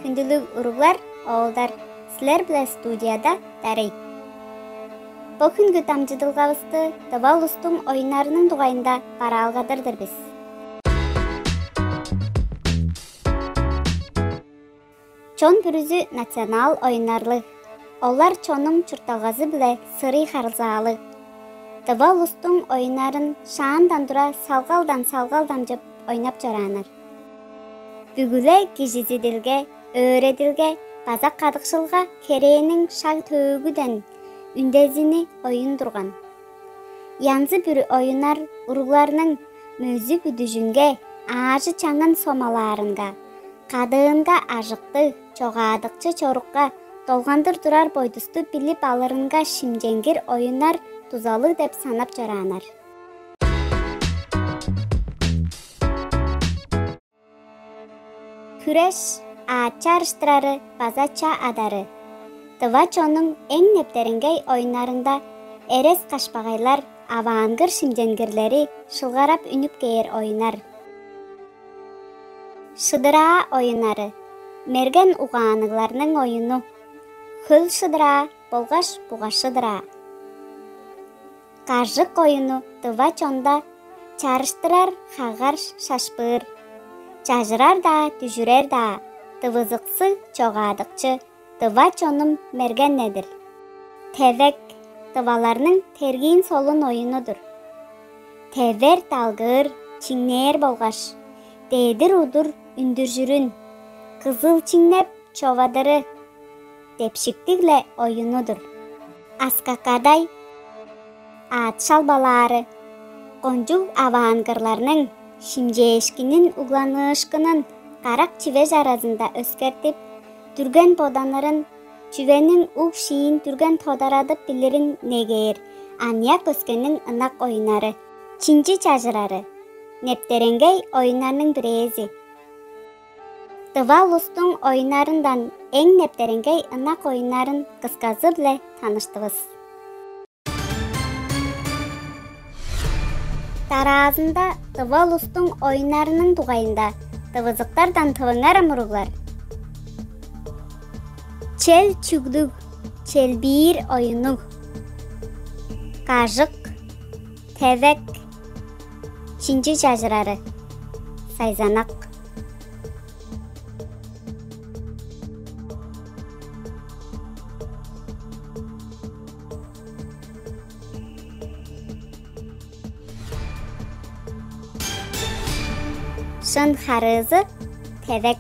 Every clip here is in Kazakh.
Күндүлүк уруглар, оолдар, силер биле студияда Дарый. Бу күнгү тамжыдылгабызды Тыва улустуң оюндарынын дугайында бараалгадырдыр биз. Чон бүрүзү национал оюннарлы. Олар чонуң чурталгазы биле сырый харылзаалы. Тыва улустуң оюннарын шаандан тура салгалдан жып ойнап жараныр. Бүгүле кижизидилге, өөредилге, базак кадыкшылга керээнин шаг төөгүден үндезини оюндурган. Янзы бүрү оюннар уругларынын мөзү бүдүжүнгө, аажы чаңын сомалаарынга, кадыынга ажыкты, чогаадыкчы чорукка, толгандыр турар бойдусту билип алырынга шимжеңгир оюннар тузалы деп санап жаранар. Күреш, аат чарыштырары, базача адары. Тыва чонуң эң нептерингей оюннарында эрес кашпагайлар, абаангыр шимжеңгирлери шылгарап үнүп кээр оюннар. Шыдыраа оюннары, мерген угааныгларынын оюну. Хөл шыдыраа, болгаш буга шыдыраа. Кажык оюну тыва чонда чарыштырар, хагар шашпыр. Чажырар да, түжүрер да, тывызыксы чогаадыкчы, тыва чонум мергеннедир. Тевек, тываларнын тергиин солун оюнудур. Тевер талгыр, чиңнээр болгаш, дээдир удур үндүр жүрүн, кызыл чиңнеп човадыры, депшиктигле оюнудур. Аскакадай, аат шалбалаары, конжук абаангырларнын шимжээшкинин угланышкынын карак чиве жаразында өскертип, түрген поданырын, чүвенин уг шийин түрген тодарадып билирин негээр, анияк өскенин ынак оюнары, чинчи чажырары, нептеренгей оюнарынын биреези. Тыва улустуң оюнарындан эң нептеренгей ынак оюнарын кыскасы биле таныштыбыз. Тараазында Тыва улустуң оюнарынын дугайында тывызыктардан тыбыңар амуруглар. Чел чүгдүг, челбир оюну. Кажык, тевек, чинчи чажырары, сайзанак. Шын харызы, тевек.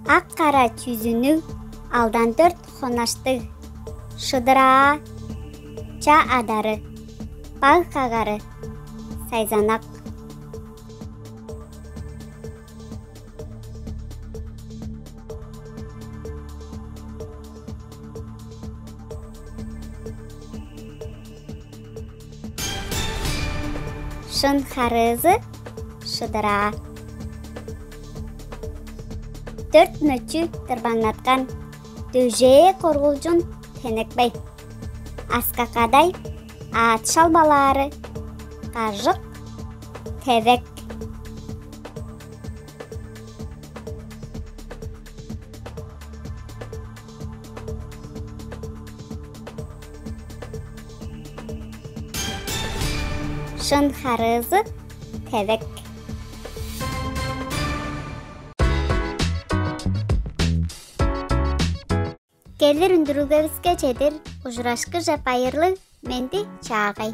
Ак кара чүзүнү, алдан 4 хонашты. Шыдыраа, ча адары, баг кагары, сайзанак. Шын харызы, шыдыраа. 4 мөчү тырбаңнаткан, дөжээ коргулжун тенекбей. Аскакадай, аат шалбалаары, кажык, тевек. Шын харызы, тевек. Келир үндүрүүгөбүзгө чедир, ужурашкы жапайырлы менди чаагай.